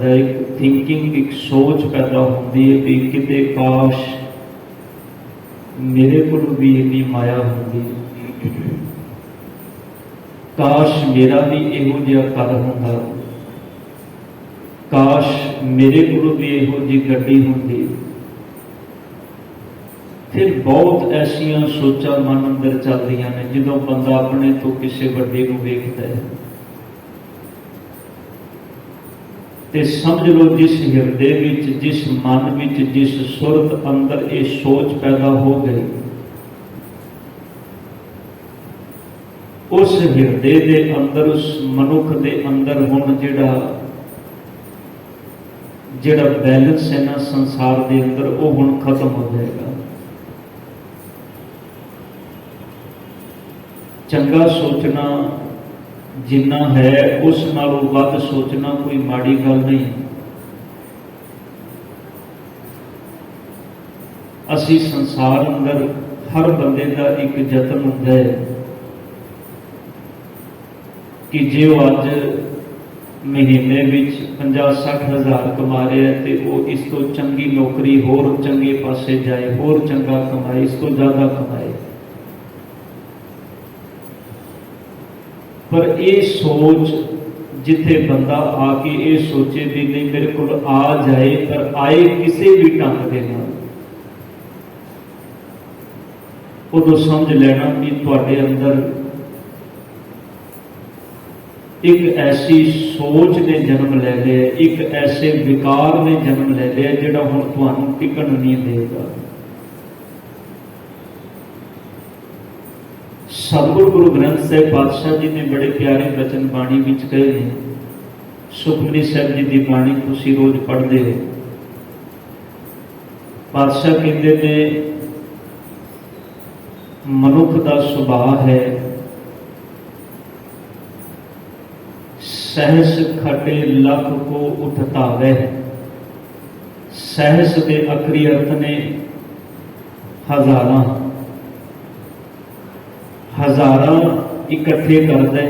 एक थिंकिंग एक सोच पैदा होती है भी किते काश मेरे को भी इन्नी माया होंगी, काश मेरा भी इहो जिहा घर होंदा, काश मेरे को भी इहो जी गड्डी होंदी। फिर बहुत ऐसिया सोचा मन अंदर चलदियां ने जो बंदा अपने तो किसी वड्डे को वेखदा है ते समझ लो जिस हिरदे विच, जिस मन विच, जिस सुरत अंदर ये सोच पैदा हो गई, उस हिरदे दे अंदर, उस मनुख दे अंदर हुण जिहड़ा जिहड़ा बैलेंस है ना संसार दे अंदर, वो हुण खत्म हो जाएगा। चंगा सोचना जिन्ना है उस नालों वध सोचना कोई माड़ी गल नहीं। असी संसार अंदर हर बंदे का एक यतन होता है कि जे वो अज महीने विच 50-60 हज़ार कमा रहा है तो वो इस तो चंगी नौकरी होर चंगे पासे जाए, होर चंगा कमाए, इस तो ज़्यादा कमाए। पर यह सोच जिथे बंदा आके ये सोचे भी नहीं मेरे को आ जाए, पर आए किसी भी ढंग के नाल, उदों समझ लेना भी तुहाडे अंदर एक ऐसी सोच ने जन्म ले लिया, एक ऐसे विकार ने जन्म ले लिया जिहड़ा हुण तुहानूं टिकण नहीं देगा। सतगुरु गुरु ग्रंथ साहिब पातशाह जी ने बड़े प्यारे बचन बाणी विच कहे ने। सुखमनी साहिब जी की बाणी तुसीं रोज पढ़ते हो। पातशाह कहते ने मनुख का सुभाव है सहस खटे लख को उठतावे। सहस के अखरी अर्थ ने हजारां, हजारां इकट्ठे कर दे।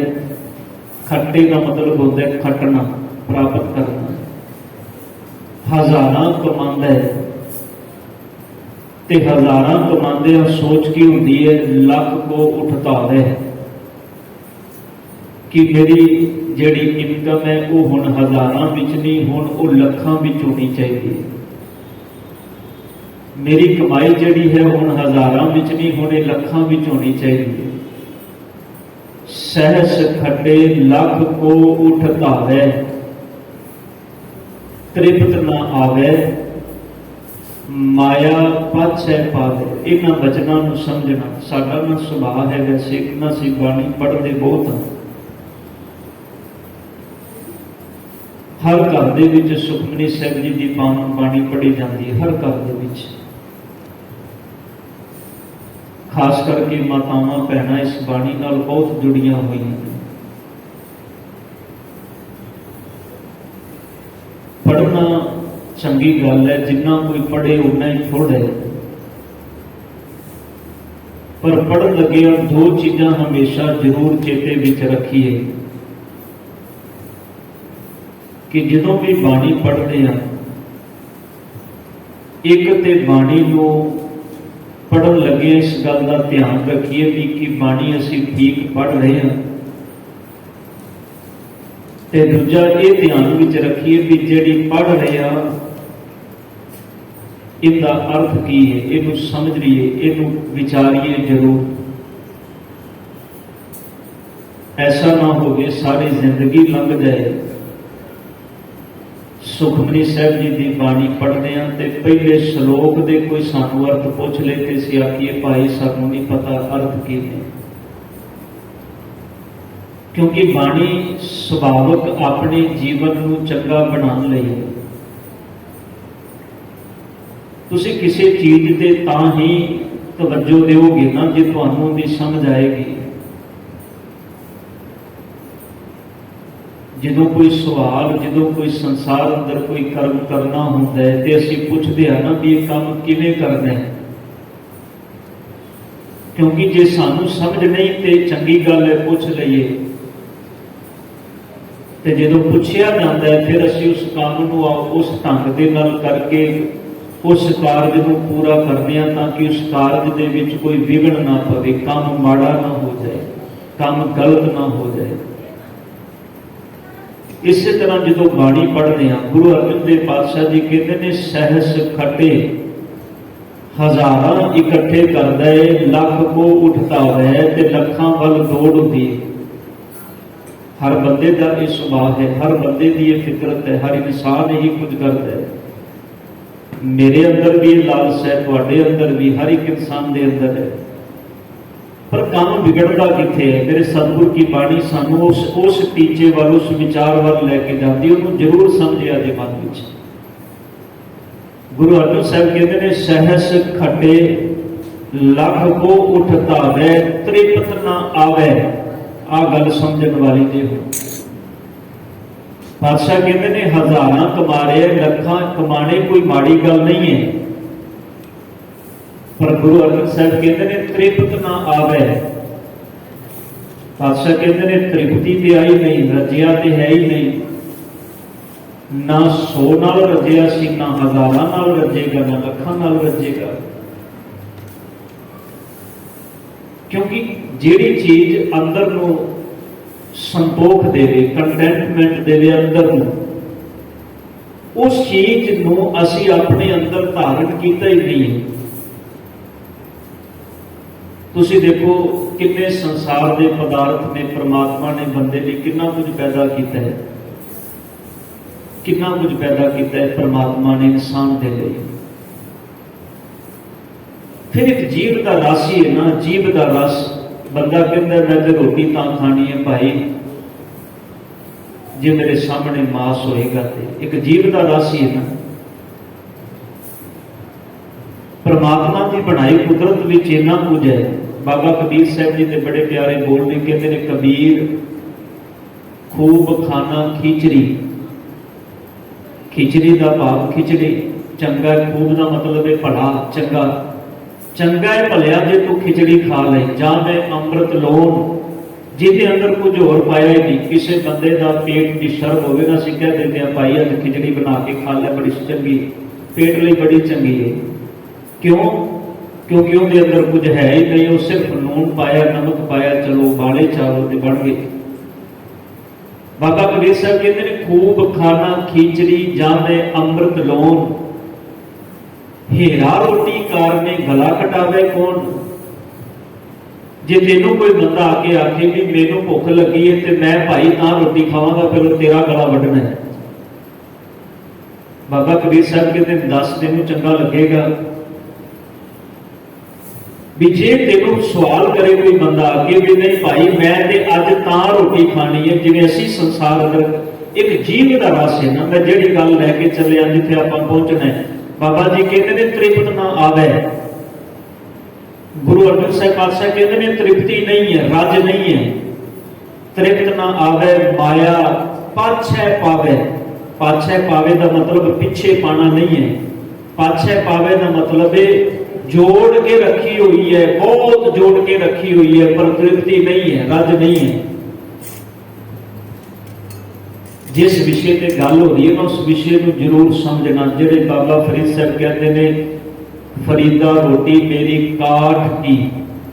खट्टे का मतलब होता है खटना, प्राप्त करना। हजारां कमांदा है ते हजारां कमांदे सोच की होती है लख को उठतावे कि मेरी जिहड़ी इनकम है वो हुण हजारां विच नहीं, हुण वो लखां विच होनी चाहिए। मेरी कमाई जिहड़ी है हुण हजारां विच नहीं, हुण लखां विच होनी चाहिए। सहस खटे लख को उठतावे, तृप्त न आवे माया पाछे पावे। इन्हां वचनां नूं समझना साडा ना सुभाव है। वैसे इन्हां सी बाणी पढ़दे बहुत हैं। हर घर दे विच सुखमनी साहिब जी की बाणी पढ़ी जाती है, हर घर दे विच। खास करके मातावां भैणां इस बाणी नाल बहुत जुड़ियां हुई हैं। पढ़ना चंगी गल है, जिन्ना कोई पढ़े उन्ना ही थोड़ा है। पर पढ़न लगे दो चीज़ां हमेशा जरूर चेते विच रखिए कि जदों भी बाणी पढ़ते हैं, एक ते बाणी नूं पढ़न लगे इस गल का ध्यान रखिए कि बाणी असीं ठीक पढ़ रहे हैं, ते दूजा ये ध्यान विच रखिए भी जिहड़ी पढ़ रहे हैं इहदा अर्थ की है, इहनूं समझिए, इहनूं विचारिए जरूर। ऐसा ना होवे सारी जिंदगी लंघ जाए सुखमनी साहिब जी की बाणी पढ़ते हैं तो पहले श्लोक दे कोई सानू अर्थ पूछ ले तो असीं आखिए भाई सानू नहीं पता अर्थ की है। क्योंकि बाणी सुभावक अपने जीवन नूं चंगा बनाने लई है। तुसीं किसी चीज़ ते तां ही तवज्जो दिओगे ना जे तुहानूं उहदी समझ आएगी। जो कोई सवाल, जो कोई संसार अंदर कोई कर्म करना होता है तो असीं पुछदे हां ना भी ये काम किवें करना है। क्योंकि जे सानू समझ नहीं तो चंगी गल है पूछ लईए। ਤੇ ਜਦੋਂ ਪੁੱਛਿਆ ਜਾਂਦਾ ਹੈ ਫਿਰ ਅਸੀਂ ਉਸ ਕੰਮ ਨੂੰ ਉਸ ਢੰਗ ਦੇ ਨਾਲ ਕਰਕੇ ਉਸ ਕਾਰਜ ਨੂੰ ਪੂਰਾ ਕਰਦੇ ਹਾਂ, ਤਾਂ ਕਿ ਉਸ ਕਾਰਜ ਦੇ ਵਿੱਚ ਕੋਈ ਵਿਘਨ ਨਾ ਪਵੇ, ਕੰਮ ਮਾੜਾ ਨਾ ਹੋ ਜਾਏ, ਕੰਮ ਗਲਤ ਨਾ ਹੋ ਜਾਏ। ਇਸੇ ਤਰ੍ਹਾਂ ਜਦੋਂ ਬਾਣੀ ਪੜ੍ਹਦੇ ਹਾਂ, ਗੁਰੂ ਅਰਜਨ ਦੇਵ ਪਾਤਸ਼ਾਹ ਜੀ ਕਹਿੰਦੇ ਨੇ, ਸਹਿਸ ਖੱਟੇ ਹਜ਼ਾਰਾਂ ਇਕੱਠੇ ਕਰਦਾ ਏ, ਲੱਖ ਕੋ ਉਠਤਾ ਹੈ ਤੇ ਲੱਖਾਂ ਵੱਲ ਦੌੜ ਹੁੰਦੀ ਹੈ। ਹਰ ਬੰਦੇ ਦਾ ਇਹ ਸੁਭਾਅ ਹੈ, ਹਰ ਬੰਦੇ ਦੀ ਇਹ ਫਿਤਰਤ ਹੈ, ਹਰ ਇਨਸਾਨ ਇਹੀ ਕੁਝ ਕਰਦਾ ਹੈ। ਮੇਰੇ ਅੰਦਰ ਵੀ ਇਹ ਲਾਲਸ ਹੈ, ਤੁਹਾਡੇ ਅੰਦਰ ਵੀ, ਹਰ ਇੱਕ ਇਨਸਾਨ ਦੇ ਅੰਦਰ ਹੈ। ਪਰ ਕੰਮ ਵਿਗੜਦਾ ਕਿੱਥੇ ਹੈ? ਮੇਰੇ ਸਤਿਗੁਰ ਕੀ ਬਾਣੀ ਸਾਨੂੰ ਉਸ ਟੀਚੇ ਵੱਲ, ਉਸ ਵਿਚਾਰ ਵੱਲ ਲੈ ਕੇ ਜਾਂਦੀ, ਉਹਨੂੰ ਜ਼ਰੂਰ ਸਮਝਿਆ ਜੇ ਮਨ ਵਿੱਚ। ਗੁਰੂ ਅਰਜਨ ਸਾਹਿਬ ਕਹਿੰਦੇ ਨੇ, ਸਹਿਸ ਖੱਟੇ ਲੱਖ ਕੋ ਉਠਤਾ ਵੈ, ਤ੍ਰਿਪਤ ਨਾ ਆਵੇ। ਆਹ ਗੱਲ ਸਮਝਣ ਵਾਲੀ ਜੇ ਹੋ। ਪਾਤਸ਼ਾਹ ਕਹਿੰਦੇ ਨੇ, ਹਜ਼ਾਰਾਂ ਕਮਾਰੇ, ਲੱਖਾਂ ਕਮਾਣੇ ਕੋਈ ਮਾੜੀ ਗੱਲ ਨਹੀਂ ਹੈ, ਪਰ ਗੁਰੂ ਅਰਜਨ ਸਾਹਿਬ ਕਹਿੰਦੇ ਨੇ, ਤ੍ਰਿਪਤ ਨਾ ਆਵੇ। ਪਾਤਸ਼ਾਹ ਕਹਿੰਦੇ ਨੇ, ਤ੍ਰਿਪਤੀ ਤੇ ਆਈ ਨਹੀਂ, ਰੱਜਿਆ ਤੇ ਹੈ ਹੀ ਨਹੀਂ। ਨਾ 100 ਨਾਲ ਰੱਜਿਆ ਸੀ, ਨਾ ਹਜ਼ਾਰਾਂ ਨਾਲ ਰੱਜੇਗਾ, ਨਾ ਲੱਖਾਂ ਨਾਲ ਰੱਜੇਗਾ। ਕਿਉਂਕਿ ਜਿਹੜੀ ਚੀਜ਼ ਅੰਦਰ ਨੂੰ ਸੰਤੋਖ ਦੇਵੇ, ਕੰਟੈਂਟਮੈਂਟ ਦੇਵੇ ਅੰਦਰ ਨੂੰ, ਉਸ ਚੀਜ਼ ਨੂੰ ਅਸੀਂ ਆਪਣੇ ਅੰਦਰ ਧਾਰਨ ਕੀਤਾ ਹੀ ਨਹੀਂ। ਤੁਸੀਂ ਦੇਖੋ ਕਿੰਨੇ ਸੰਸਾਰ ਦੇ ਪਦਾਰਥ ਨੇ, ਪ੍ਰਮਾਤਮਾ ਨੇ ਬੰਦੇ ਲਈ ਕਿੰਨਾ ਕੁਝ ਪੈਦਾ ਕੀਤਾ ਹੈ, ਕਿੰਨਾ ਕੁਝ ਪੈਦਾ ਕੀਤਾ ਹੈ ਪ੍ਰਮਾਤਮਾ ਨੇ ਇਨਸਾਨ ਦੇ ਲਈ। ਫਿਰ ਇੱਕ ਜੀਵ ਦਾ ਰਸ ਹੀ ਹੈ ਨਾ, ਜੀਵ ਦਾ ਰਸ। ਬੰਦਾ ਕਹਿੰਦਾ ਮੈਂ ਤੇ ਰੋਟੀ ਤਾਂ ਖਾਣੀ ਹੈ ਭਾਈ ਜੇ ਮੇਰੇ ਸਾਹਮਣੇ ਮਾਸ ਹੋਏਗਾ, ਤੇ ਇੱਕ ਜੀਵ ਦਾ ਰਸ ਹੀ ਹੈ ਨਾ। ਪਰਮਾਤਮਾ ਦੀ ਬਣਾਈ ਕੁਦਰਤ ਵਿੱਚ ਇੰਨਾ ਕੁਝ ਹੈ। ਬਾਬਾ ਕਬੀਰ ਸਾਹਿਬ ਜੀ ਦੇ ਬੜੇ ਪਿਆਰੇ ਬੋਲ ਨੇ, ਕਹਿੰਦੇ ਨੇ, ਕਬੀਰ ਖੂਬ ਖਾਣਾ ਖਿਚੜੀ। ਖਿਚੜੀ ਦਾ ਭਾਵ ਖਿਚੜੀ ਚੰਗਾ, ਖੂਬ ਦਾ ਮਤਲਬ ਹੈ ਭਲਾ, ਚੰਗਾ। ਚੰਗਾ ਹੈ ਭਲਿਆ ਜੇ ਤੂੰ ਖਿਚੜੀ ਖਾ ਲੈ, ਜਾਂ ਮੈਂ ਅੰਮ੍ਰਿਤ ਲੋਨ, ਜਿਹਦੇ ਅੰਦਰ ਕੁਝ ਹੋਰ ਪਾਇਆ ਹੀ ਨਹੀਂ। ਕਿਸੇ ਬੰਦੇ ਦਾ ਪੇਟ ਡਿਸਟਰਬ ਹੋਵੇ ਨਾ, ਅਸੀਂ ਕਹਿ ਦਿੰਦੇ ਆ ਭਾਈ ਅੱਜ ਖਿਚੜੀ ਬਣਾ ਕੇ ਖਾ ਲੈ, ਬੜੀ ਚੰਗੀ, ਪੇਟ ਲਈ ਬੜੀ ਚੰਗੀ ਹੈ। ਕਿਉਂ? ਕਿਉਂਕਿ ਉਹਦੇ ਅੰਦਰ ਕੁਝ ਹੈ ਹੀ ਨਹੀਂ, ਉਹ ਸਿਰਫ ਨੂਨ ਪਾਇਆ, ਨਮਕ ਪਾਇਆ, ਚਲੋ ਬਾਲੇ ਚਾਵਲ ਤੇ ਬਣ ਗਏ। ਬਾਬਾ ਕਬੀਰ ਸਾਹਿਬ ਕਹਿੰਦੇ ਨੇ, ਖੂਬ ਖਾਣਾ ਖਿਚੜੀ ਜਾਂ ਮੈਂ ਅੰਮ੍ਰਿਤ ਲੋਨ, ਹੀਰਾ ਰੋਟੀ ਕਾਰਨੇ ਗਲਾ ਕਟਾਵੇ ਕੌਣ। ਜੇ ਤੈਨੂੰ ਕੋਈ ਬੰਦਾ ਆ ਕੇ ਆਖੇ ਵੀ ਮੈਨੂੰ ਭੁੱਖ ਲੱਗੀ ਹੈ ਤੇ ਮੈਂ ਭਾਈ ਤਾਂ ਰੋਟੀ ਖਾਵਾਂਗਾ, ਫਿਰ ਤੇਰਾ ਗਲਾ ਵੱਢਣਾ ਹੈ। ਬਾਬਾ ਕਬੀਰ ਸਾਹਿਬ ਕਹਿੰਦੇ, ਦੱਸ ਤੈਨੂੰ ਚੰਗਾ ਲੱਗੇਗਾ ਵੀ ਜੇ ਤੈਨੂੰ ਸਵਾਲ ਕਰੇ ਕੋਈ ਬੰਦਾ ਆ ਕੇ ਵੀ ਨਹੀਂ ਭਾਈ ਮੈਂ ਤੇ ਅੱਜ ਤਾਂ ਰੋਟੀ ਖਾਣੀ ਹੈ। ਜਿਵੇਂ ਅਸੀਂ ਸੰਸਾਰ ਅੰਦਰ ਇੱਕ ਜੀਵ ਦਾ ਰਸ ਹੈ ਨਾ, ਮੈਂ ਜਿਹੜੀ ਗੱਲ ਲੈ ਕੇ ਚੱਲਿਆ ਜਿੱਥੇ ਆਪਾਂ ਪਹੁੰਚਣਾ ਹੈ, ਬਾਬਾ ਜੀ ਕਹਿੰਦੇ ਨੇ, ਤ੍ਰਿਪਤ ਨਾ ਆਵੇ। ਗੁਰੂ ਅਰਜਨ ਸਾਹਿਬ ਪਾਤਸ਼ਾਹ ਕਹਿੰਦੇ ਨੇ, ਤ੍ਰਿਪਤੀ ਨਹੀਂ ਹੈ, ਰੱਜ ਨਹੀਂ ਹੈ। ਤ੍ਰਿਪਤ ਨਾ ਆਵੇ ਮਾਇਆ ਪਾਛੈ ਪਾਵੇ। ਪਾਛੈ ਪਾਵੇ ਦਾ ਮਤਲਬ ਪਿੱਛੇ ਪਾਣਾ ਨਹੀਂ ਹੈ। ਪਾਛੈ ਪਾਵੇ ਦਾ ਮਤਲਬ ਹੈ ਜੋੜ ਕੇ ਰੱਖੀ ਹੋਈ ਹੈ, ਬਹੁਤ ਜੋੜ ਕੇ ਰੱਖੀ ਹੋਈ ਹੈ, ਪਰ ਤ੍ਰਿਪਤੀ ਨਹੀਂ ਹੈ, ਰੱਜ ਨਹੀਂ ਹੈ। जिस विषय पे गल हो रही है ना उस विषय को जरूर समझना। जेडे बाबा फरीद साहब कहते हैं, फरीदा रोटी मेरी काठ की,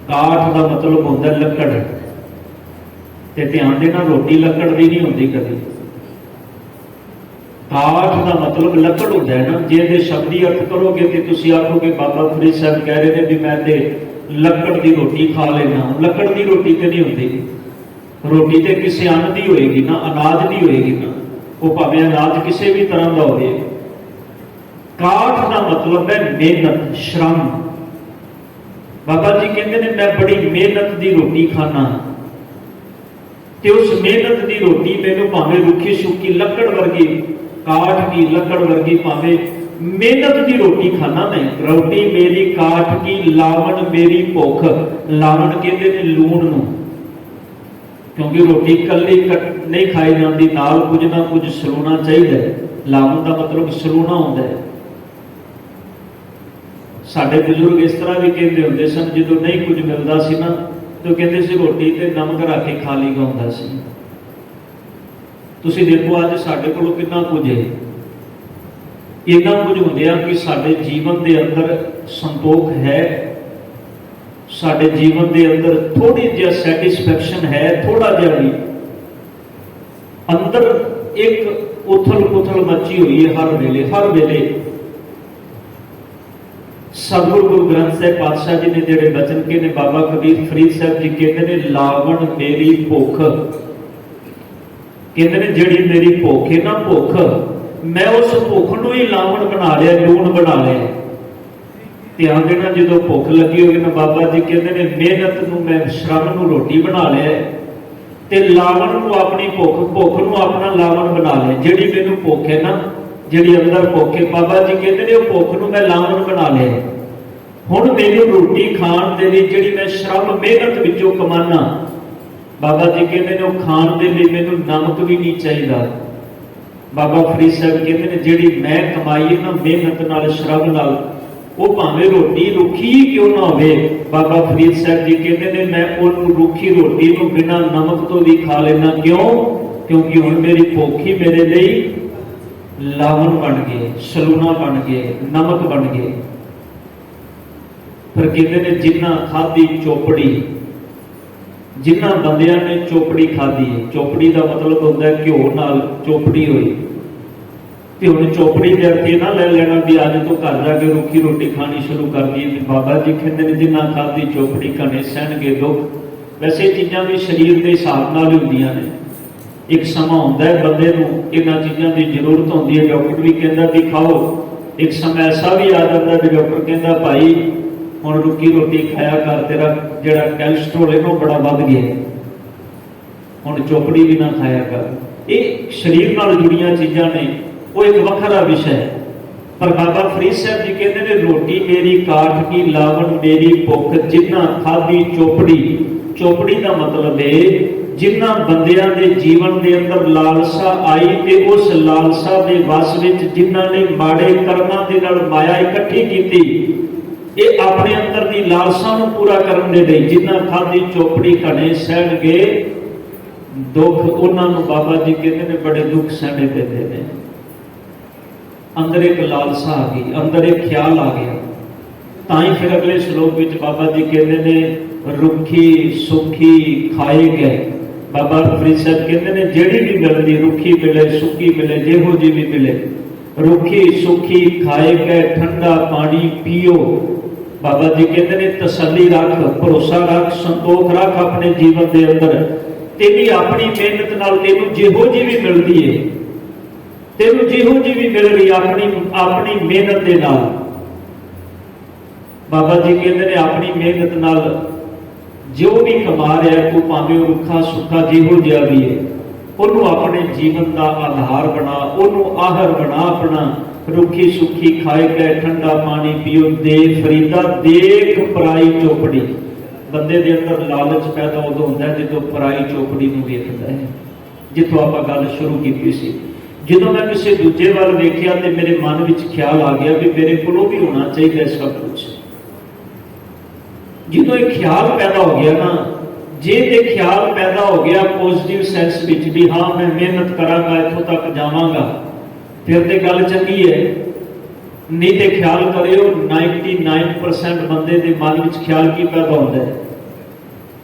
काठ का मतलब होता है लकड़, ते ध्यान देना रोटी लकड़ की नहीं होती कभी। काठ का मतलब लकड़ होता है ना। जे शब्दी अर्थ करोगे तो तुसी आखोगे बाबा फरीद साहब कह रहे हैं भी मैं ते लकड़ की रोटी खा लेना। लकड़ की रोटी तो नहीं होती, रोटी तो किसी अन्न की होएगी ना, अनाज की होएगी ना, वो भावें अनाज किसी भी तरह का हो। काठ का मतलब है मेहनत, श्रम। बाबा जी कहते हैं मैं बड़ी मेहनत की रोटी खाना, ते उस मेहनत की रोटी मैनू भावें रुखी सुखी लकड़ वर्गी, काठ की लकड़ वर्गी, भावें मेहनत की रोटी खाना। मैं रोटी मेरी काठ की, लावण मेरी भुख। लावण कहते हैं लूण नूं, क्योंकि रोटी कल्ली नहीं खाई जाती, नाल कुछ ना कुछ सलूना चाहिए। लावन का मतलब सलूना होता है। साडे बजुर्ग इस तरह भी कहते होंगे सन, जो नहीं कुछ मिलता सी ना तो कहते सी रोटी ते नमक रख के खा ली होंदा सी। ਤੁਸੀਂ ਦੇਖੋ ਅੱਜ ਸਾਡੇ ਕੋਲ ਕਿੰਨਾ ਕੁਝ ਹੈ, ਇੰਨਾ ਕੁਝ ਹੁੰਦਿਆਂ ਕਿ ਸਾਡੇ ਜੀਵਨ ਦੇ ਅੰਦਰ ਸੰਤੋਖ ਹੈ, ਸਾਡੇ ਜੀਵਨ ਦੇ ਅੰਦਰ ਥੋੜੀ ਜਿਹੀ ਸੈਟੀਸਫੈਕਸ਼ਨ ਹੈ, ਥੋੜਾ ਜਿਹਾ ਵੀ ਅੰਦਰ ਇੱਕ ਉਥਲ ਪੁਥਲ ਮੱਚੀ ਹੋਈ ਹੈ ਹਰ ਵੇਲੇ। ਸਤਿਗੁਰੂ ਗੁਰੂ ਗ੍ਰੰਥ ਸਾਹਿਬ ਪਾਤਸ਼ਾਹ ਜੀ ਨੇ ਜਿਹੜੇ ਬਚਨ ਕਹੇ ਨੇ, ਬਾਬਾ ਕਬੀਰ ਫਰੀਦ ਸਾਹਿਬ ਜੀ ਕਹਿੰਦੇ ਨੇ, ਲਾਵਣ ਮੇਰੀ ਭੁੱਖ, ਕਹਿੰਦੇ ਨੇ ਜਿਹੜੀ ਮੇਰੀ ਭੁੱਖ ਹੈ ਨਾ, ਭੁੱਖ ਮੈਂ ਉਸ ਭੁੱਖ ਨੂੰ ਹੀ ਲਾਵਣ ਬਣਾ ਲਿਆ, ਲੂਣ ਬਣਾ ਲਿਆ। ਧਿਆਨ ਦੇਣਾ, ਜਦੋਂ ਭੁੱਖ ਲੱਗੀ ਹੋਵੇ ਨਾ, ਬਾਬਾ ਜੀ ਕਹਿੰਦੇ ਨੇ ਮਿਹਨਤ ਨੂੰ ਮੈਂ ਸ਼ਰਮ ਨੂੰ ਰੋਟੀ ਬਣਾ ਲਿਆ ਤੇ ਲਾਵਣ ਨੂੰ ਆਪਣੀ ਭੁੱਖ ਨੂੰ ਆਪਣਾ ਲਾਵਣ ਬਣਾ ਲਿਆ। ਜਿਹੜੀ ਮੈਨੂੰ ਭੁੱਖ ਹੈ ਨਾ, ਜਿਹੜੀ ਅੰਦਰ ਭੁੱਖ ਹੈ, ਬਾਬਾ ਜੀ ਕਹਿੰਦੇ ਨੇ ਉਹ ਭੁੱਖ ਨੂੰ ਮੈਂ ਲਾਵਣ ਬਣਾ ਲਿਆ। ਹੁਣ ਮੈਨੂੰ ਰੋਟੀ ਖਾਣ ਦੇ ਲਈ ਜਿਹੜੀ ਮੈਂ ਸ਼ਰਮ ਮਿਹਨਤ ਵਿੱਚੋਂ ਕਮਾਨਾ, ਬਾਬਾ ਜੀ ਕਹਿੰਦੇ ਨੇ ਉਹ ਖਾਣ ਦੇ ਲਈ ਮੈਨੂੰ ਨਮਕ ਵੀ ਨਹੀਂ ਚਾਹੀਦਾ। ਬਾਬਾ ਫਰੀਦ ਸਾਹਿਬ ਕਹਿੰਦੇ ਨੇ ਜਿਹੜੀ ਮੈਂ ਕਮਾਈ ਹੈ ਨਾ ਮਿਹਨਤ ਨਾਲ, ਸ਼ਰਮ ਨਾਲ, ਉਹ ਭਾਵੇਂ ਰੋਟੀ ਰੁੱਖੀ ਹੀ ਕਿਉਂ ਨਾ ਹੋਵੇ, ਬਾਬਾ ਫਰੀਦ ਸਾਹਿਬ ਜੀ ਕਹਿੰਦੇ ਨੇ ਮੈਂ ਉਹਨੂੰ ਰੁੱਖੀ ਰੋਟੀ ਨੂੰ ਬਿਨਾਂ ਨਮਕ ਤੋਂ ਵੀ ਖਾ ਲੈਣਾ। ਕਿਉਂ? ਕਿਉਂਕਿ ਹੁਣ ਮੇਰੀ ਭੁੱਖ ਹੀ ਮੇਰੇ ਲਈ ਲਾਵਣ ਬਣ ਗਏ, ਸਲੂਣਾ ਬਣ ਗਏ, ਨਮਕ ਬਣ ਗਏ। ਪਰ ਕਹਿੰਦੇ ਨੇ ਜਿਨ੍ਹਾਂ ਖਾਧੀ ਚੋਪੜੀ, ਜਿਨ੍ਹਾਂ ਬੰਦਿਆਂ ਨੇ ਚੋਪੜੀ ਖਾਧੀ ਹੈ, ਚੋਪੜੀ ਦਾ ਮਤਲਬ ਹੁੰਦਾ ਘਿਓ ਨਾਲ ਚੋਪੜੀ ਹੋਈ, ਤੇ ਹੁਣ ਚੋਪੜੀ ਦੇ ਅਰਥ ਇਹ ਨਾ ਲੈ ਲੈਣਾ ਵੀ ਅੱਜ ਤੋਂ ਘਰ ਜਾ ਕੇ ਰੁੱਖੀ ਰੋਟੀ ਖਾਣੀ ਸ਼ੁਰੂ ਕਰ ਦਈਏ। ਬਾਬਾ ਜੀ ਕਹਿੰਦੇ ਨੇ ਜਿਨ੍ਹਾਂ ਖਾਧੀ ਚੋਪੜੀ ਘਣੇ ਸਹਿਣਗੇ ਦੁੱਖ। ਵੈਸੇ ਚੀਜ਼ਾਂ ਵੀ ਸਰੀਰ ਦੇ ਹਿਸਾਬ ਨਾਲ ਹੀ ਹੁੰਦੀਆਂ ਨੇ। ਇੱਕ ਸਮਾਂ ਹੁੰਦਾ ਹੈ ਬੰਦੇ ਨੂੰ ਇਹਨਾਂ ਚੀਜ਼ਾਂ ਦੀ ਜ਼ਰੂਰਤ ਹੁੰਦੀ ਹੈ, ਡਾਕਟਰ ਵੀ ਕਹਿੰਦਾ ਵੀ ਖਾਓ। ਇੱਕ ਸਮਾਂ ਐਸਾ ਵੀ ਆ ਜਾਂਦਾ ਵੀ ਡਾਕਟਰ ਕਹਿੰਦਾ ਭਾਈ ਹੁਣ ਰੁੱਖੀ ਰੋਟੀ ਖਾਇਆ ਕਰ, ਤੇਰਾ ਜਿਹੜਾ ਕੈਲਸਟ੍ਰੋਲ ਹੈ ਉਹ ਬੜਾ ਵੱਧ ਗਿਆ, ਹੁਣ ਚੋਪੜੀ ਵੀ ਨਾ ਖਾਇਆ ਕਰ। ਇਹ ਸਰੀਰ ਨਾਲ ਜੁੜੀਆਂ ਚੀਜ਼ਾਂ ਨੇ, ਉਹ ਇੱਕ ਵੱਖਰਾ ਵਿਸ਼ਾ ਹੈ। ਪਰ ਬਾਬਾ ਫਰੀਦ ਸਾਹਿਬ ਜੀ ਕਹਿੰਦੇ ਨੇ ਰੋਟੀ ਮੇਰੀ ਕਾਠ ਕੀ, ਲਾਵਣ ਮੇਰੀ ਭੁੱਖ, ਜਿਨ੍ਹਾਂ ਖਾਧੀ ਚੋਪੜੀ। ਚੋਪੜੀ ਦਾ ਮਤਲਬ ਹੈ ਜਿਨ੍ਹਾਂ ਬੰਦਿਆਂ ਦੇ ਜੀਵਨ ਦੇ ਅੰਦਰ ਲਾਲਸਾ ਆਈ ਤੇ ਉਸ ਲਾਲਸਾ ਦੇ ਵਸ ਵਿੱਚ ਜਿਨ੍ਹਾਂ ਨੇ ਮਾੜੇ ਕਰਮਾਂ ਦੇ ਨਾਲ ਮਾਇਆ ਇਕੱਠੀ ਕੀਤੀ, ਇਹ ਆਪਣੇ ਅੰਦਰ ਦੀ ਲਾਲਸਾ ਨੂੰ ਪੂਰਾ ਕਰਨ ਦੇ ਲਈ ਜਿਨ੍ਹਾਂ ਖਾਧੀ ਚੋਪੜੀ ਘਣੇ ਸਹਿਣਗੇ ਦੁੱਖ, ਉਹਨਾਂ ਨੂੰ ਬਾਬਾ ਜੀ ਕਹਿੰਦੇ ਨੇ ਬੜੇ ਦੁੱਖ ਸਹਿਣੇ ਪੈਂਦੇ ਨੇ। ਅੰਦਰ ਇੱਕ ਲਾਲਸਾ ਆ ਗਈ, ਅੰਦਰ ਇੱਕ ਖਿਆਲ ਆ ਗਿਆ। ਤਾਂ ਹੀ ਫਿਰ ਅਗਲੇ ਸ਼ਲੋਕ ਵਿੱਚ ਬਾਬਾ ਜੀ ਕਹਿੰਦੇ ਨੇ ਰੁੱਖੀ ਸੁੱਖੀ ਖਾਏ ਗਏ। ਬਾਬਾ ਫਰੀਦ ਸਾਹਿਬ ਕਹਿੰਦੇ ਨੇ ਜਿਹੜੀ ਵੀ ਮਿਲਦੀ, ਰੁੱਖੀ ਮਿਲੇ ਸੁੱਕੀ ਮਿਲੇ, ਜਿਹੋ ਜਿਹੀ ਵੀ ਮਿਲੇ, ਰੁੱਖੀ ਸੁੱਖੀ ਖਾਏ ਗਏ, ਠੰਡਾ ਪਾਣੀ ਪੀਓ। ਬਾਬਾ ਜੀ ਕਹਿੰਦੇ ਨੇ ਤਸੱਲੀ ਰੱਖ, ਭਰੋਸਾ ਰੱਖ, ਸੰਤੋਖ ਰੱਖ ਆਪਣੇ ਜੀਵਨ ਦੇ ਅੰਦਰ। ਤੇਰੀ ਆਪਣੀ ਮਿਹਨਤ ਨਾਲ ਤੈਨੂੰ ਜਿਹੋ ਜਿਹੀ ਵੀ ਮਿਲਦੀ ਹੈ, ਤੈਨੂੰ ਜਿਹੋ ਜਿਹੀ ਵੀ ਮਿਲ ਰਹੀ ਆਪਣੀ ਮਿਹਨਤ ਦੇ ਨਾਲ, ਬਾਬਾ ਜੀ ਕਹਿੰਦੇ ਨੇ ਆਪਣੀ ਮਿਹਨਤ ਨਾਲ ਜੋ ਵੀ ਕਮਾ ਰਿਹਾ ਤੂੰ, ਭਾਵੇਂ ਉਹ ਰੁੱਖਾ ਸੁੱਖਾ ਜਿਹੋ ਜਿਹਾ ਵੀ ਹੈ, ਉਹਨੂੰ ਆਪਣੇ ਜੀਵਨ ਦਾ ਆਧਾਰ ਬਣਾ, ਉਹਨੂੰ ਆਹਰ ਬਣਾ ਆਪਣਾ। ਰੁੱਖੀ ਸੁੱਖੀ ਖਾਏ ਗਏ, ਠੰਡਾ ਪਾਣੀ ਪੀਓ, ਦੇ ਫਰੀਦਾ ਦੇਖ ਪਰਾਈ ਚੋਪੜੀ। ਬੰਦੇ ਦੇ ਅੰਦਰ ਲਾਲਚ ਪੈਦਾ ਉਦੋਂ ਹੁੰਦਾ ਜਦੋਂ ਪਰਾਈ ਚੋਪੜੀ ਨੂੰ ਵੇਖਦਾ ਹੈ। ਜਿੱਥੋਂ ਆਪਾਂ ਗੱਲ ਸ਼ੁਰੂ ਕੀਤੀ ਸੀ, ਜਦੋਂ ਮੈਂ ਕਿਸੇ ਦੂਜੇ ਵੱਲ ਵੇਖਿਆ ਤੇ ਮੇਰੇ ਮਨ ਵਿੱਚ ਖਿਆਲ ਆ ਗਿਆ ਵੀ ਮੇਰੇ ਕੋਲੋਂ ਵੀ ਹੋਣਾ ਚਾਹੀਦਾ ਸਭ ਕੁਝ। ਜਦੋਂ ਇਹ ਖਿਆਲ ਪੈਦਾ ਹੋ ਗਿਆ ਨਾ, ਜੇ ਤੇ ਖਿਆਲ ਪੈਦਾ ਹੋ ਗਿਆ ਪੋਜ਼ਿਟਿਵ ਸੈਂਸ ਵਿੱਚ ਵੀ ਹਾਂ ਮੈਂ ਮਿਹਨਤ ਕਰਾਂਗਾ, ਇੱਥੋਂ ਤੱਕ ਜਾਵਾਂਗਾ, ਫਿਰ ਤੇ ਗੱਲ ਚੰਗੀ ਹੈ। ਨਹੀਂ ਤੇ ਖਿਆਲ ਕਰਿਓ 99% ਬੰਦੇ ਦੇ ਮਨ ਵਿੱਚ ਖਿਆਲ ਕੀ ਪੈਦਾ ਹੁੰਦਾ ਹੈ,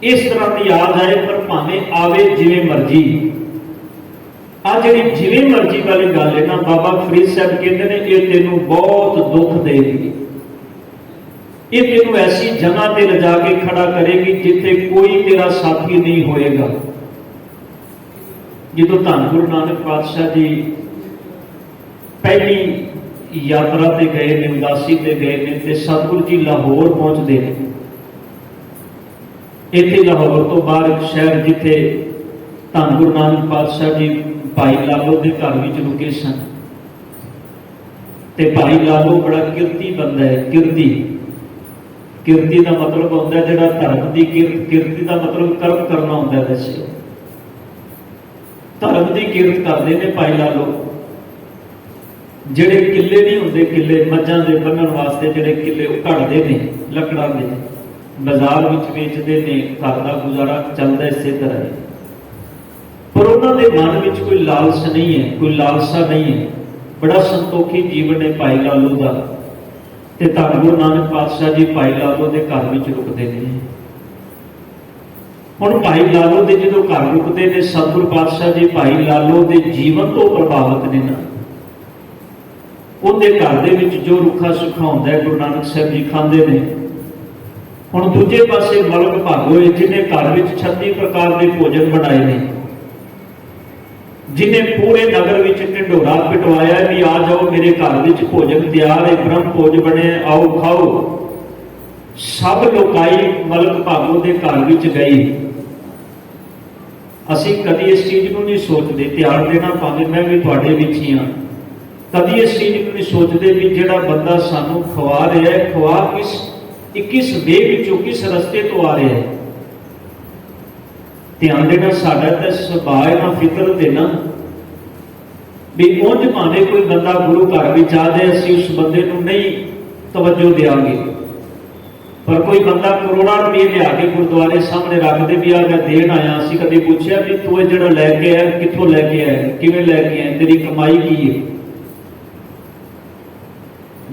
ਇਸ ਤਰ੍ਹਾਂ ਦੀ ਯਾਦ ਆਏ ਪਰ ਭਾਵੇਂ ਆਵੇ ਜਿਵੇਂ ਮਰਜ਼ੀ। ਆ ਜਿਹੜੀ ਜਿਵੇਂ ਮਰਜ਼ੀ ਵਾਲੀ ਗੱਲ ਹੈ ਨਾ, ਬਾਬਾ ਫਰੀਦ ਸਾਹਿਬ ਕਹਿੰਦੇ ਨੇ ਇਹ ਤੈਨੂੰ ਬਹੁਤ ਦੁੱਖ ਦੇਗੀ, ਇਹ ਤੈਨੂੰ ਐਸੀ ਜਗ੍ਹਾ ਤੇ ਲਿਜਾ ਕੇ ਖੜਾ ਕਰੇਗੀ ਜਿੱਥੇ ਕੋਈ ਤੇਰਾ ਸਾਥੀ ਨਹੀਂ ਹੋਏਗਾ। ਜਦੋਂ ਧੰਨ ਗੁਰੂ ਨਾਨਕ ਪਾਤਸ਼ਾਹ ਜੀ ਪਹਿਲੀ ਯਾਤਰਾ ਤੇ ਗਏ ਨੇ, ਉਦਾਸੀ ਤੇ ਗਏ ਨੇ, ਤੇ ਸਤਿਗੁਰੂ ਜੀ ਲਾਹੌਰ ਪਹੁੰਚਦੇ ਨੇ। ਇੱਥੇ ਲਾਹੌਰ ਤੋਂ ਬਾਹਰ ਇੱਕ ਸ਼ਹਿਰ ਜਿੱਥੇ ਧੰਨ ਗੁਰੂ ਨਾਨਕ ਪਾਤਸ਼ਾਹ ਜੀ ਭਾਈ ਲਾਲੋ ਦੇ ਘਰ ਵਿੱਚ ਰੁਕੇ ਸਨ। ਤੇ ਭਾਈ ਲਾਲੋ ਬੜਾ ਕਿਰਤੀ ਬੰਦਾ ਹੈ। ਕਿਰਤੀ ਦਾ ਮਤਲਬ ਹੁੰਦਾ ਜਿਹੜਾ ਧਰਮ ਦੀ ਕਿਰਤ, ਕਿਰਤੀ ਦਾ ਮਤਲਬ ਕਰਮ ਕਰਨਾ ਹੁੰਦਾ। ਵੈਸੇ ਧਰਮ ਦੀ ਕਿਰਤ ਕਰਦੇ ਨੇ ਭਾਈ ਲਾਲੋ। ਜਿਹੜੇ ਕਿੱਲੇ ਨਹੀਂ ਹੁੰਦੇ, ਕਿੱਲੇ ਮੱਝਾਂ ਦੇ ਬੰਨਣ ਵਾਸਤੇ ਜਿਹੜੇ ਕਿੱਲੇ ਉਹ ਘੜਦੇ ਨੇ ਲੱਕੜਾਂ ਦੇ, ਬਾਜ਼ਾਰ ਵਿੱਚ ਵੇਚਦੇ ਨੇ, ਘਰ ਦਾ ਗੁਜ਼ਾਰਾ ਚੱਲਦਾ ਇਸੇ ਤਰ੍ਹਾਂ। पर उन्होंने मन में कोई लालस नहीं है, कोई लालसा नहीं है। बड़ा संतोखी जीवन है भाई लालू का। ते धन गुरु नानक पातशाह जी भाई लालू के घर में रुकते हैं। हुण भाई लालू के जो घर रुकते हैं, सतगुरु पातशाह जी भाई लालू के जीवन तो प्रभावित ने ना। उनके घर दे विच जो रुखा सुखा होंदा है गुरु नानक साहब जी खांदे ने। हुण दूजे पासे मलक भागोए जिन्हें घर में 36 प्रकार के भोजन बनाए ने, जिन्हें पूरे नगर विच ढिंडोरा पिटवाया भी आ जाओ मेरे घर विच भोजन तैयार है, ब्रह्म भोज बने आओ खाओ। सब लोकाई मलक भागो के घर विच गई। असी कभी इस चीज को नहीं सोचते, ध्यान देना भावें मैं भी तुहाडे विच ही हाँ, कभी इस चीज को नहीं सोचते भी जिहड़ा बंदा सानू खवा रहा है, खवा किस वे विचों किस रस्ते तो आ रहा है। ध्यान देना साडा तो सुभाव है ना, फितरत है ना भी उंज भावें कोई बंदा गुरु घर में आ जाए असीं उस बंदे नूं नहीं तवज्जो देंगे, पर कोई बंदा करोड़ों रुपये लिया के गुरुद्वारे सामने रख दे भी आ मैं देन आया, असीं कभी पूछया भी तू ये जिहड़ा लैके आया कित्थों लैके आया, किवें लैके आया, तेरी कमाई की है।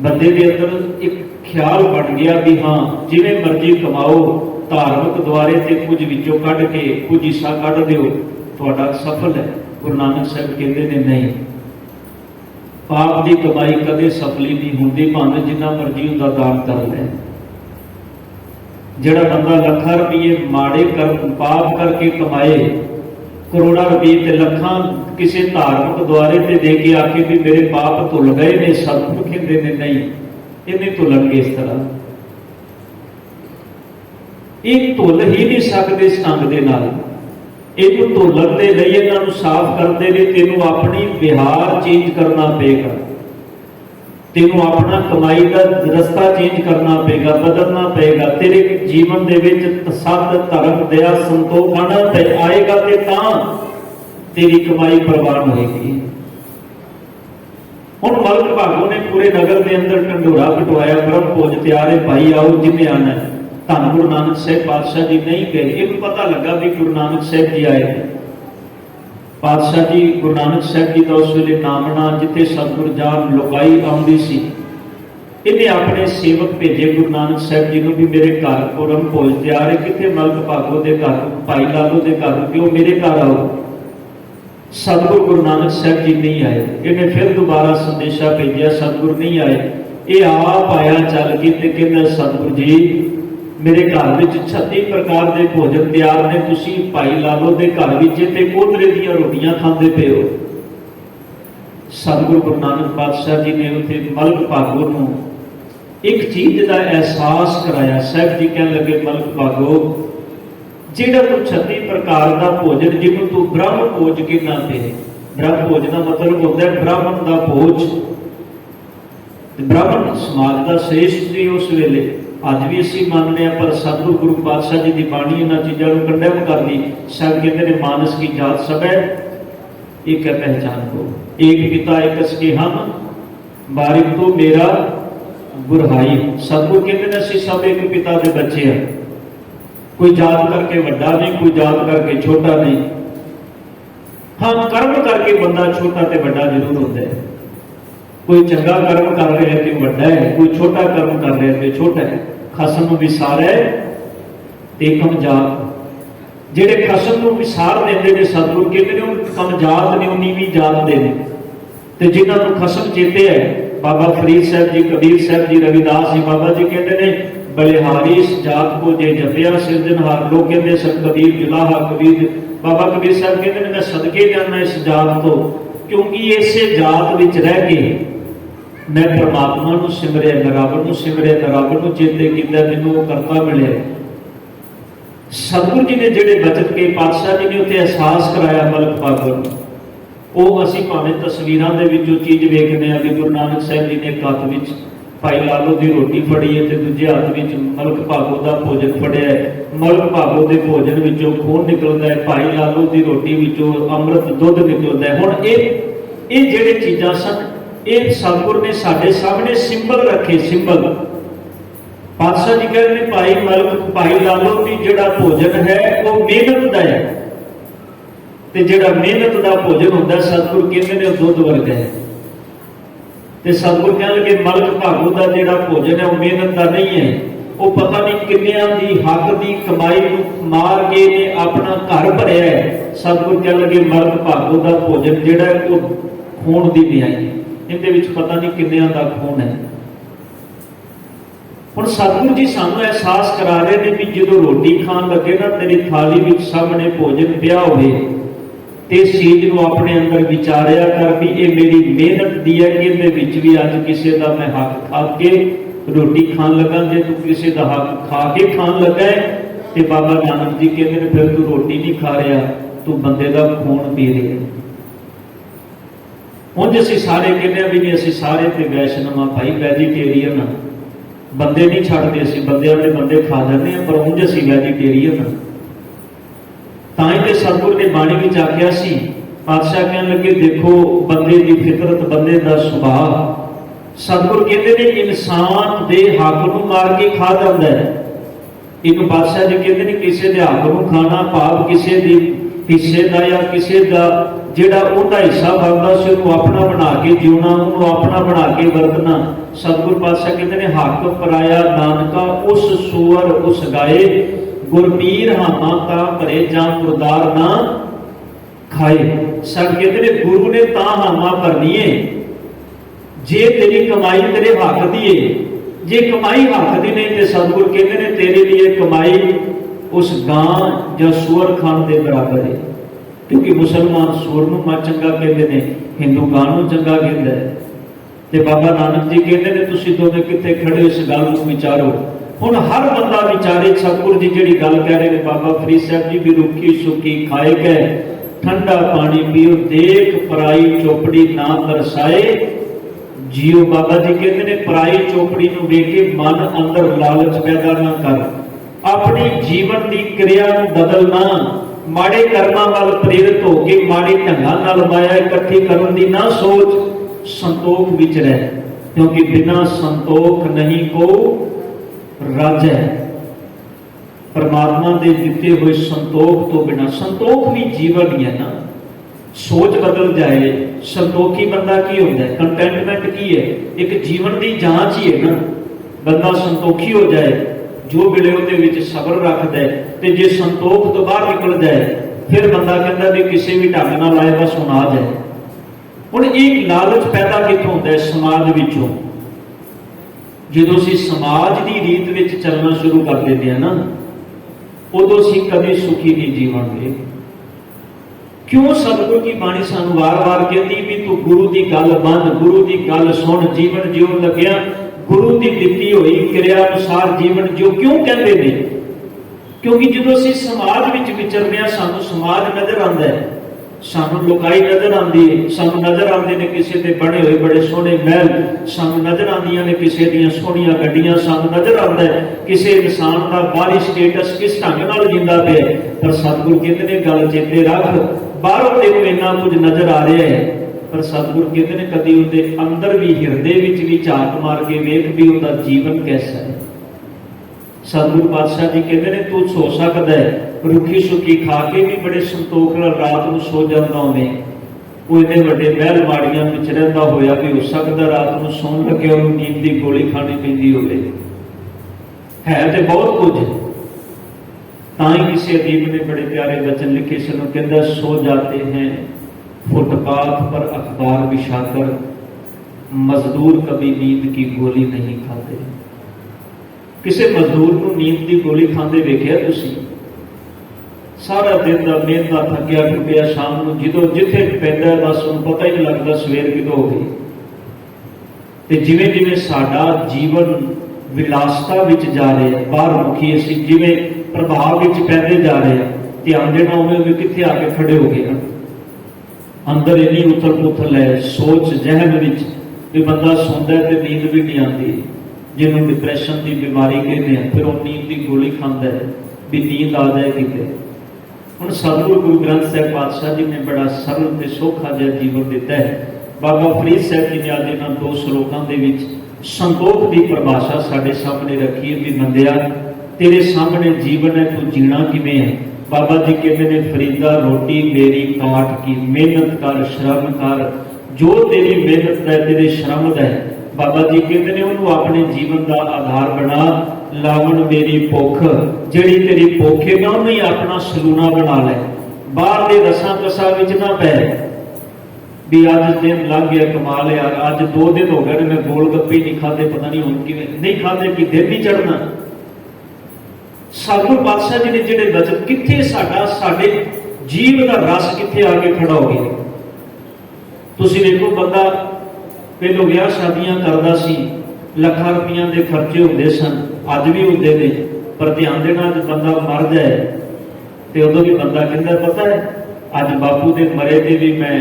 बंदे के अंदर एक ख्याल बन गया भी हाँ जिवें मर्जी कमाओ, धार्मिक द्वारे से कुछ विचों कढ़ के कुछ हिस्सा कढ़ दिओ, तुहाडा सफल है। गुरु नानक साहब कहते ने नहीं, पाप की कमाई कदे सफली नहीं होंदी, भावें जिन्ना मर्जी उनका दान कर ले। जिहड़ा बंदा लखां रुपये माड़े कर पाप करके कमाए, करोड़ों रुपये ते लखां किसी धार्मिक द्वारे से दे के आके भी मेरे पाप धुल गए ने, सतगुरु कहते ने नहीं, इन्हें धुलणगे इस तरह ये धुल ही नहीं सकते इस ढंग के नाल। इनू धुलण के लिए इन्हों साफ करते हैं, तेनों अपनी व्यवहार चेंज करना पेगा, तेनों अपना कमाई का रस्ता चेंज करना पेगा, बदलना पेगा। तेरे जीवन दे विच सत धर्म दया संतोख आएगा ते तां तेरी कमाई प्रवान होगी। हुण मलक भागो ने पूरे नगर के अंदर ढंडोरा पिटवाया, ब्रह्म भोज तैयार है, भाई आओ जिन्हें आना है। धन गुरु नानक साहब पातशाह जी नहीं गए, इन्हें पता लगा भी गुरु नानक साहब जी आए। पातशाह जी गुरु नानक साहब जी का उस वेले नामना जिथे सतगुरु जान लोकाई आउंदी सी, इन्हें अपने सेवक भेजे गुरु नानक साहब जी को भी मेरे घर ब्रह्म भोज तैयार है, किथे मलक भागो के घर भाई लालो के घर क्यों मेरे घर आओ। सतगुरु गुरु नानक साहब जी नहीं आए। इन्हें फिर दोबारा संदेशा भेजा, सतगुरु नहीं आए। ये आप आया चल के कहना सतगुरु जी मेरे घर में 36 प्रकार के भोजन तैयार ने, तुसी भाई लालो के घर में कोदरे दी रोटियां खाते पे हो। सतगुरु गुरु नानक पातशाह जी ने उत्थे मलक भागो नूं एक चीज का एहसास कराया। साहब जी कह लगे मलक भागो जिहड़ा तू 36 प्रकार का भोजन जिन्हों तू ब्रह्म भोज कहना पे, ब्रह्म भोज का मतलब होता है ब्राह्मण का भोज। ब्राह्मण समाज का श्रेष्ठ सी उस वेले, अज भी असी मानने, पर सतगुरु गुरु पातशाह जी की बाणी इन्होंने चीज़ों को कंडेम कर दी। सब कहते हैं मानस की जात सब है एक है पहचान को, एक पिता एक सके हम, बारिक तो मेरा गुरहाई। सतगुरु कहते हैं असी सब एक पिता के बच्चे हैं, कोई जात करके वड्डा नहीं, कोई जात करके छोटा नहीं। हाँ कर्म करके बंदा छोटा तो वड्डा जरूर होता है, कोई चंगा कर्म कर रहा है तो वड्डा है, कोई छोटा कर्म कर रहा है तो छोटा है। खसम विसार है ते कमजात, जेडे खसम को विसार देंगे ने सतगुरु कहते हैं कमजात ने, नीवी जात दे ने। जिन्होंने खसम चेते है बाबा फरीद साहब जी, कबीर साहब जी, रविदास जी बाबा जी कहते हैं बलिहारी इस जात को जे जपिया सिरजनहार। लोग कहते सब कबीर जुलाहा कबीर, बाबा कबीर साहब कहते हैं मैं सदके जाना इस जात तो, क्योंकि इसे जात विच रह के मैं परमात्मा को सिमरिया, नरावन को सिमरिया, नरावन को चेते किया, मैनू वो करता मिले। सतगुरु जी ने जिहड़े बचत के पातशाह जी ने उत्थे एहसास कराया मलक भागो, वो असीं भावें तस्वीरां दे विचों चीज वेखने कि गुरु नानक साहब जी ने एक हत्थ विच भाई लालो की रोटी फड़ी है, दूजे हत्थ विच मलक भागो का भोजन फड़िया है। मलक भागो के भोजन विचों खून निकलता है, भाई लालो की रोटी विचों अमृत दुध निकलता है। हुण ये जिहड़े चीज़ां सन ये सतगुरु ने साडे सामने सिंबल रखे, सिंबल। पातशाह जी कहते हैं भाई मलक भाई लालो की जिहड़ा भोजन है वो मेहनत का है, ਤੇ ਜਿਹੜਾ ਮਿਹਨਤ ਦਾ ਭੋਜਨ ਹੁੰਦਾ ਸਤਿਗੁਰ ਕਹਿੰਦੇ ਨੇ ਉਹ ਦੁੱਧ ਵਰਗਾ ਹੈ। ਤੇ ਸਤਿਗੁਰ ਕਹਿਣ ਲੱਗੇ ਮਲਕ ਭਾਗੋ ਦਾ ਜਿਹੜਾ ਭੋਜਨ ਹੈ ਉਹ ਮਿਹਨਤ ਦਾ ਨਹੀਂ ਹੈ, ਉਹ ਪਤਾ ਨਹੀਂ ਕਿੰਨਿਆਂ ਦੀ ਹੱਕ ਦੀ ਕਮਾਈ ਨੂੰ ਮਾਰ ਕੇ ਨੇ ਆਪਣਾ ਘਰ ਭਰਿਆ ਹੈ। ਸਤਿਗੁਰ ਕਹਿਣ ਲੱਗੇ ਮਲਕ ਭਾਗੋ ਦਾ ਭੋਜਨ ਜਿਹੜਾ ਹੈ ਉਹ ਖੂਨ ਦੀ ਨਿਆਈ, ਇਹਦੇ ਵਿੱਚ ਪਤਾ ਨਹੀਂ ਕਿੰਨਿਆਂ ਦਾ ਖੂਨ ਹੈ। ਹੁਣ ਸਤਿਗੁਰੂ ਜੀ ਸਾਨੂੰ ਅਹਿਸਾਸ ਕਰਾ ਰਹੇ ਨੇ ਵੀ ਜਦੋਂ ਰੋਟੀ ਖਾਣ ਲੱਗੇ ਨਾ ਤੇਰੀ ਥਾਲੀ ਵਿੱਚ ਸਾਹਮਣੇ ਭੋਜਨ ਪਿਆ ਹੋਵੇ ਤੇ ਇਸ ਚੀਜ਼ ਨੂੰ ਆਪਣੇ ਅੰਦਰ ਵਿਚਾਰਿਆ ਕਰ ਵੀ ਇਹ ਮੇਰੀ ਮਿਹਨਤ ਦੀ ਹੈ ਕਿ ਇਹਦੇ ਵਿੱਚ ਵੀ ਅੱਜ ਕਿਸੇ ਦਾ ਮੈਂ ਹੱਕ ਖਾ ਕੇ ਰੋਟੀ ਖਾਣ ਲੱਗਾ। ਜੇ ਤੂੰ ਕਿਸੇ ਦਾ ਹੱਕ ਖਾ ਕੇ ਖਾਣ ਲੱਗਾ ਤੇ ਬਾਬਾ ਨਾਨਕ ਜੀ ਕਹਿੰਦੇ ਨੇ ਫਿਰ ਤੂੰ ਰੋਟੀ ਨਹੀਂ ਖਾ ਰਿਹਾ, ਤੂੰ ਬੰਦੇ ਦਾ ਖੂਨ ਪੀ ਰਿਹਾ। ਹੁਣ ਅਸੀਂ ਸਾਰੇ ਕਹਿੰਦੇ ਵੀ ਨਹੀਂ, ਅਸੀਂ ਸਾਰੇ ਤੇ ਵੈਸ਼ਨਵਾ ਭਾਈ ਵੈਜੀਟੇਰੀਅਨ ਆ, ਬੰਦੇ ਨਹੀਂ ਛੱਡਦੇ, ਅਸੀਂ ਬੰਦਿਆਂ ਦੇ ਬੰਦੇ ਖਾ ਜਾਂਦੇ ਹਾਂ, ਪਰ ਉਂਝ ਅਸੀਂ ਵੈਜੀਟੇਰੀਅਨ ਹਾਂ। ਤਾਂ ਹੀ ਤੇ ਸਤਿਗੁਰ ਨੇ ਬਾਣੀ ਵਿੱਚ ਆਖਿਆ ਸੀ, ਪਾਤਸ਼ਾਹ ਕਹਿਣ ਲੱਗੇ ਦੇਖੋ ਬੰਦੇ ਦੀ ਫਿਤਰਤ, ਬੰਦੇ ਦਾ ਸੁਭਾਅ। ਸਤਿਗੁਰ ਕਹਿੰਦੇ ਨੇ ਇਨਸਾਨ ਦੇ ਹੱਕ ਨੂੰ ਮਾਰ ਕੇ ਖਾ ਜਾਂਦਾ ਹੈ। ਇੱਕ ਪਾਤਸ਼ਾਹ ਜੀ ਕਹਿੰਦੇ ਨੇ ਕਿਸੇ ਦੇ ਹੱਕ ਨੂੰ ਖਾਣਾ ਭਾਵ ਕਿਸੇ ਦੀ ਹਿੱਸੇ ਦਾ ਜਾਂ ਕਿਸੇ ਦਾ ਜਿਹੜਾ ਉਹਦਾ ਹਿੱਸਾ ਬਣਦਾ ਸੀ ਉਹਨੂੰ ਆਪਣਾ ਬਣਾ ਕੇ ਜਿਉਣਾ, ਉਹਨੂੰ ਆਪਣਾ ਬਣਾ ਕੇ ਵਰਤਣਾ। ਸਤਿਗੁਰ ਪਾਤਸ਼ਾਹ ਕਹਿੰਦੇ ਨੇ ਹੱਕ ਪਰਾਇਆ ਨਾਨਕਾ ਉਸ ਸੂਰ ਉਸ ਗਾਏ, ਗੁਰਪੀਰ ਹਾਮਾ ਤਾਂ ਭਰੇ ਜਾਂ ਗੁਰਦਾਰ ਨਾ ਖਾਏ। ਸਭ ਕਹਿੰਦੇ ਨੇ ਗੁਰੂ ਨੇ ਤਾਂ ਹਾਮਾ ਭਰਨੀ ਏ ਜੇ ਤੇਰੀ ਕਮਾਈ ਤੇਰੇ ਹੱਕ ਦੀ ਏ, ਜੇ ਕਮਾਈ ਹੱਕ ਦੀ ਨਹੀਂ ਤੇ ਸਤਿਗੁਰ ਕਹਿੰਦੇ ਨੇ ਤੇਰੇ ਲਈ ਕਮਾਈ ਉਸ ਗਾਂ ਜਾਂ ਸੂਰ ਖਾਣ ਦੇ ਬਰਾਬਰ ਹੈ। ਕਿਉਂਕਿ ਮੁਸਲਮਾਨ ਸੂਰ ਨੂੰ ਮਾ ਚੰਗਾ ਕਹਿੰਦੇ ਨੇ, ਹਿੰਦੂ ਗਾਂ ਨੂੰ ਚੰਗਾ ਕਹਿੰਦਾ ਹੈ। ਤੇ ਬਾਬਾ ਨਾਨਕ ਜੀ ਕਹਿੰਦੇ ਨੇ ਤੁਸੀਂ ਦੋਵੇਂ ਕਿੱਥੇ ਖੜੇ ਹੋ, ਇਸ ਗੱਲ ਨੂੰ ਵਿਚਾਰੋ। ਹੁਣ ਹਰ ਬੰਦਾ ਵਿਚਾਰੇ। ਸਤਿਗੁਰ ਜੀ ਜਿਹੜੀ ਗੱਲ ਕਹਿ ਰਹੇ ਨੇ ਬਾਬਾ ਫਰੀਦ ਸਾਹਿਬ ਜੀ ਵੀ ਰੁੱਖੀ ਸੁੱਕੀ ਖਾਏ ਗਏ, ਠੰਡਾ ਪਾਣੀ ਪੀਓ, ਦੇਖ ਪਰਾਈ ਚੋਪੜੀ ਨਾ ਤਰਸਾਏ ਜੀਓ। ਬਾਬਾ ਜੀ ਕਹਿੰਦੇ ਨੇ ਪਰਾਈ ਚੋਪੜੀ ਨੂੰ ਵੇਖ ਕੇ ਮਨ ਅੰਦਰ ਲਾਲਚ ਪੈਦਾ ਨਾ ਕਰ, ਆਪਣੀ ਜੀਵਨ ਦੀ ਕਿਰਿਆ ਨੂੰ ਬਦਲਣਾ, ਮਾੜੇ ਕਰਮਾਂ ਵੱਲ ਪ੍ਰੇਰਿਤ ਹੋ ਕੇ ਮਾੜੇ ਢੰਗਾਂ ਨਾਲ ਮਾਇਆ ਇਕੱਠੀ ਕਰਨ ਦੀ ਨਾ ਸੋਚ, ਸੰਤੋਖ ਵਿੱਚ ਰਹਿ, ਕਿਉਂਕਿ ਬਿਨਾਂ ਸੰਤੋਖ ਨਹੀਂ ਕੋ ਰਾਜੈ। ਪਰਮਾਤਮਾ ਦੇ ਦਿੱਤੇ ਹੋਏ ਸੰਤੋਖ ਤੋਂ ਬਿਨਾਂ, ਸੰਤੋਖ ਵੀ ਜੀਵਨ ਹੀ ਹੈ ਨਾ। ਸੋਚ ਬਦਲ ਜਾਏ, ਸੰਤੋਖੀ ਬੰਦਾ ਕੀ ਹੁੰਦਾ ਹੈ, ਕੰਟੈਂਟਮੈਂਟ ਕੀ ਹੈ, ਇੱਕ ਜੀਵਨ ਦੀ ਜਾਂਚ ਹੀ ਹੈ ਨਾ। ਬੰਦਾ ਸੰਤੋਖੀ ਹੋ ਜਾਏ, ਜੋ ਮਿਲੇ ਉਹਦੇ ਵਿੱਚ ਸਬਰ ਰੱਖਦਾ ਹੈ, ਤੇ ਜੇ ਸੰਤੋਖ ਤੋਂ ਬਾਹਰ ਨਿਕਲ ਜਾਏ ਫਿਰ ਬੰਦਾ ਕਹਿੰਦਾ ਵੀ ਕਿਸੇ ਵੀ ਢੰਗ ਨਾਲ ਆਏ ਬਸ ਹੁਣ ਆ ਜਾਏ। ਹੁਣ ਇਹ ਲਾਲਚ ਪੈਦਾ ਕਿੱਥੋਂ ਹੁੰਦਾ ਹੈ? ਸਮਾਜ ਵਿੱਚੋਂ। ਜਦੋਂ ਅਸੀਂ ਸਮਾਜ ਦੀ ਰੀਤ ਵਿੱਚ ਚੱਲਣਾ ਸ਼ੁਰੂ ਕਰ ਦਿੰਦੇ ਹਾਂ ਨਾ, ਉਦੋਂ ਅਸੀਂ ਕਦੇ ਸੁਖੀ ਨਹੀਂ ਜੀਵਾਂਗੇ। ਕਿਉਂ? ਸਤਿਗੁਰੂ ਦੀ ਬਾਣੀ ਸਾਨੂੰ ਵਾਰ-ਵਾਰ ਕਹਿੰਦੀ ਵੀ ਤੂੰ ਗੁਰੂ ਦੀ ਗੱਲ ਮੰਨ, ਗੁਰੂ ਦੀ ਗੱਲ ਸੁਣ, ਜੀਵਨ ਜਿਉਣ ਲੱਗਿਆ ਗੁਰੂ ਦੀ ਦਿੱਤੀ ਹੋਈ ਕਿਰਿਆ ਅਨੁਸਾਰ ਜੀਵਨ ਜਿਉ। ਕਿਉਂ ਕਹਿੰਦੇ ਨੇ? ਕਿਉਂਕਿ ਜਦੋਂ ਅਸੀਂ ਸਮਾਜ ਵਿੱਚ ਵਿਚਰਦੇ ਹਾਂ ਸਾਨੂੰ ਸਮਾਜ ਨਜ਼ਰ ਆਉਂਦਾ ਹੈ, ਸਾਨੂੰ ਲੋਕਾਈ ਨਜ਼ਰ ਆਉਂਦੀ ਹੈ, ਸਾਨੂੰ ਨਜ਼ਰ ਆਉਂਦੇ ਨੇ ਕਿਸੇ ਦੇ ਬਣੇ ਹੋਏ ਬੜੇ ਸੋਹਣੇ ਮਹਿਲ, ਸਾਨੂੰ ਨਜ਼ਰ ਆਉਂਦੀਆਂ ਨੇ ਕਿਸੇ ਦੀਆਂ ਸੋਹਣੀਆਂ ਗੱਡੀਆਂ, ਸਾਨੂੰ ਨਜ਼ਰ ਆਉਂਦਾ ਹੈ ਕਿਸੇ ਇਨਸਾਨ ਦਾ ਬਾਹਰੀ ਸਟੇਟਸ ਕਿਸ ਢੰਗ ਨਾਲ ਜਿੰਦਾ ਪਿਆ। ਪਰ ਸਤਿਗੁਰੂ ਕਹਿੰਦੇ ਨੇ ਗੱਲ ਚੇਤੇ ਰੱਖ, ਬਾਹਰੋਂ ਤੈਨੂੰ ਇੰਨਾ ਕੁਝ ਨਜ਼ਰ ਆ ਰਿਹਾ ਹੈ, ਪਰ ਸਤਿਗੁਰੂ ਕਹਿੰਦੇ ਨੇ ਕਦੀ ਉਹਦੇ ਅੰਦਰ ਵੀ, ਹਿਰਦੇ ਵਿੱਚ ਵੀ ਝਾਤ ਮਾਰ ਕੇ ਵੇਖ ਵੀ ਉਹਦਾ ਜੀਵਨ ਕੈਸਾ ਹੈ। ਸਤਿਗੁਰੂ ਪਾਤਸ਼ਾਹ ਜੀ ਕਹਿੰਦੇ ਨੇ ਤੂੰ ਸੋ ਸਕਦਾ ਹੈ ਰੁੱਖੀ ਸੁੱਕੀ ਖਾ ਕੇ ਵੀ ਬੜੇ ਸੰਤੋਖ ਨਾਲ ਰਾਤ ਨੂੰ ਸੋ ਜਾਂਦਾ ਹੋਵੇ, ਉਹ ਇੰਨੇ ਵੱਡੇ ਮਹਿਲ ਮਾੜੀਆਂ ਵਿੱਚ ਰਹਿੰਦਾ ਹੋਇਆ ਵੀ ਹੋ ਸਕਦਾ ਰਾਤ ਨੂੰ ਸੌਣ ਲੱਗਿਆ ਉਹਨੂੰ ਨੀਂਦ ਦੀ ਗੋਲੀ ਖਾਣੀ ਪੈਂਦੀ ਹੋਵੇ। ਹੈ ਤੇ ਬਹੁਤ ਕੁਝ। ਤਾਂ ਹੀ ਕਿਸੇ ਅਦੀਬ ਨੇ ਬੜੇ ਪਿਆਰੇ ਵਚਨ ਲਿਖੇ ਸਨ, ਕਹਿੰਦਾ ਸੋ ਜਾਤੇ हैं फुटपाथ पर अखबार बिछाकर, मजदूर कभी नींद की गोली नहीं खाते। किसी मजदूर को नींद की गोली खाते वेख्या तुसी? सारा दिन का मेहनत का थकिया टुटिया शाम को जो जिथे पैदा बस उन्हें पता ही नहीं लगता सवेर किदों हो गई। तो जिमें जिमें साडा जीवन विलासता विच जा रहे हैं, बाहर मुखी असीं जिमें प्रभाव विच पैदे जा रहे हैं, ध्यान देना उन्हें कित्थे आके खड़े हो गए। अंदर इन्नी उथल पुथल है, सोच जहन विच भी बंदा सौंदा है तो नींद भी नहीं आती, जिन्होंने डिप्रैशन की बीमारी कहते हैं, फिर वो नींद की गोली खाता है भी नींद आ जाए किते। हुण सतगुरु गुरु ग्रंथ साहिब पातशाह जी ने बड़ा सरल ते सौखा जिहा जीवन दिता है। बाबा फरीद साहब जी ने आज इन्हां 2 श्लोकां दे विच संतोख की परिभाषा साडे सामने रखी है भी बंदिया तेरे सामने जीवन है, तू जीना किवें है? बाबा जी कहते ने फरीदा रोटी मेरी काट की, मेहनत कर श्रम कर, जो तेरी मेहनत है तेरे श्रम है बाबा जी कहते ने उन्होंने अपने जीवन का आधार बना। लावण मेरी भुख, जिहड़ी तेरी भुख है ना उन्हें अपना सलूना बना ले, बाहर के रसा कसा विच ना पै भी अज दिन लग गया कमाल यार, अज 2 दिन हो गए मैं गोलगप्पे नहीं खाते, पता नहीं हुण किवें नहीं खाते कि दिन नहीं चढ़ना। सतगुर पातशाह जी ने जिहड़े वचन कित्थे साडे जीव का रस कित्थे आके खड़ा हो गया। तुसीं देखो बंदा पहलों विआह शादियां करदा सी, ਲੱਖਾਂ रुपया के खर्चे होंदे सन, अज भी होंदे ने, पर ध्यान देना अज बंदा मर जाए तो उदों भी बंदा कहता पता है अज बापू के मरे ते भी मैं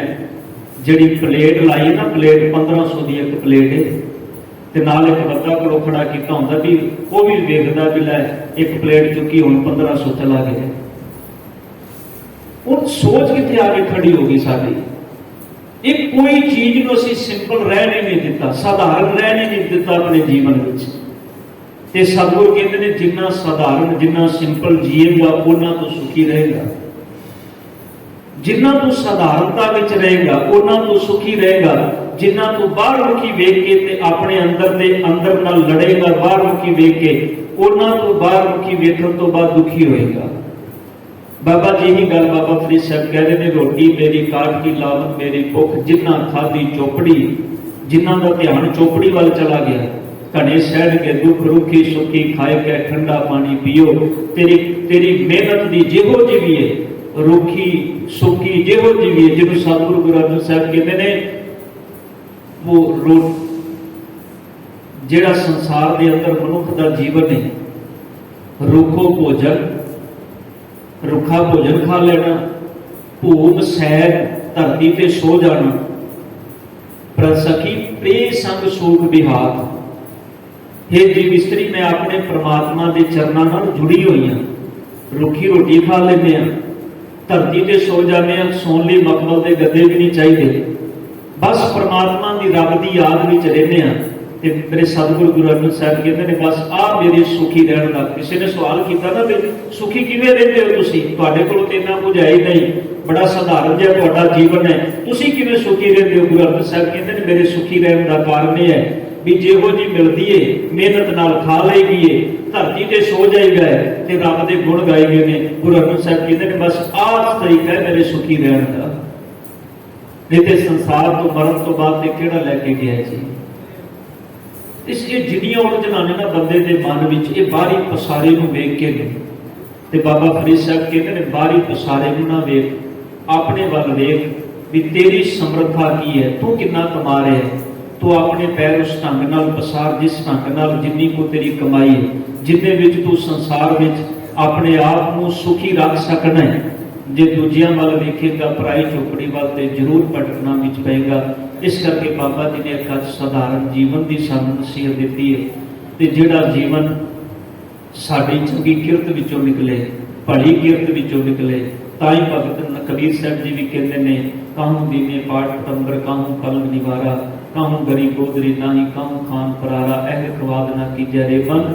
जिहड़ी प्लेट लाई है ना, प्लेट 1500 की एक प्लेट है, ते नाल एक बंदा कोलों खड़ा कीता हुंदा भी वो भी वेखदा भी लै एक प्लेट चुकी हुण 1500 चला गया। हुण सोच कित्थे आके खड़ी हो गई साडी। एक कोई चीज को असीं सिंपल रहने नहीं दिता, साधारण रहने नहीं दिता अपने जीवन में। ते सतगुर कहते हैं जिन्ना साधारण जिन्ना सिंपल जीएगा उन्ना तो सुखी रहेगा, जिन्ना तू साधारणता विच रहेगा उन्ना तू सुखी रहेगा, जिन्ना तू बाहर मुखी वेख के ते अपने अंदर दे अंदर नाल लड़ेगा, बाहर मुखी वेख के उन्ना तू बाहर मुखी वेखण तो बाद दुखी होएगा। बाबा जी ही गल बाबा फरीद साहब कह रहे हैं, रोटी मेरी काट की लावण मेरी भुख, जिन्ना खाधी चौपड़ी, जिन्ना का ध्यान चौपड़ी वाल चला गया, घने सहन के दुख रुखी सुखी खाए के ठंडा पानी पियो, तेरी तेरी मेहनत की जिहो जी भी है, रुखी सुखी जिहो जी भी है, जिन्होंने सतगुरु गुरु अर्जन साहब कहते हैं वो जिहड़ा संसार के अंदर मनुख का जीवन है, रुखो भोजन रुखा भोजन खा लेना, भूख सैर धरती पे सो जाना, पर सखी प्रे संग सूख बिहात, हे जीव स्त्री मैं अपने परमात्मा के चरणों नाल जुड़ी हुई हाँ, रुखी रोटी खा लेने, धरती पे सो जाने, सौन लई मखमल के गद्दे भी नहीं चाहिए, बस परमात्मा की रब की याद में रहने। मेरे सतगुरु गुरु अर्जन साहब कहते हैं बस आ मेरे सुखी रहने का। किसी ने सवाल किया ना भी सुखी किवें रहते हो तुसीं, तुहाडे कोल ते इन्ना कुछ है ही नहीं, बड़ा साधारण जिहा तुहाडा जीवन है, तुसीं किवें सुखी रहते हो। गुरु अर्जन साहब कहते हैं मेरे सुखी रहने का कारण यह है भी जिहो जी मिलती है मेहनत नाल खा लेगी है, धरती ते सो जाएगा ते रब दे गुण गाए गए ने। गुरु अर्जन साहब कहते हैं बस आ तरीका है मेरे सुखी रहने का, नहीं तो संसार तो मरण तो बाद किहड़ा लैके गया जी। इसलिए जिन्नियां उलझनां ने ना बंदे के मन में ये बाहरी पसारे नूं वेख के ने, ते बाबा फरीद साहब कहते हैं बाहरी पसारे नूं ना वेख, अपने वल वेख भी तेरी समर्था की है, तू कितना कमा रहा है, तू अपने पैर उस ढंग नाल पसार जिस ढंग नाल जिन्नी को तेरी कमाई है, जिन्ने विच तू संसार विच अपने आप नूं सुखी रख सकना है। जे दूजियां वाल वेखेगा पराई चौपड़ी वाल ते जरूर भटकना विच पेगा। इस करके बाबा जी ने एक साधारण जीवन की सानू नसीहत दी है, ते जिहड़ा जीवन साडी चंगी किरत विचों निकले, भली किरत विचों निकले, ताई भगत कबीर साहब जी भी कहते हैं काहू दीने पाठ पतंबर काहू पलंग निवारा, काहू गरी गोदरी नाही काहू खान परारा, अह खवाद ना कीजै रे मन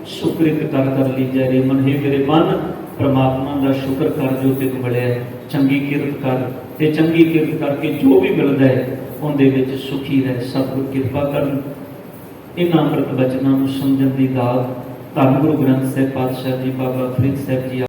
सुकृत कर लीजै रे मन। हे मेरे मन परमात्मा का शुक्र कर जो तेन मिले, चंगी किरत कर, ते चंगी किरत करके जो भी मिलता है उनदे विच सुखी रह। सतगुर किरपा करन, इन्हां अमृत बचनां नूं समझण दी दात धन गुरु ग्रंथ साहिब पातशाह जी बाबा फरीद साहब जी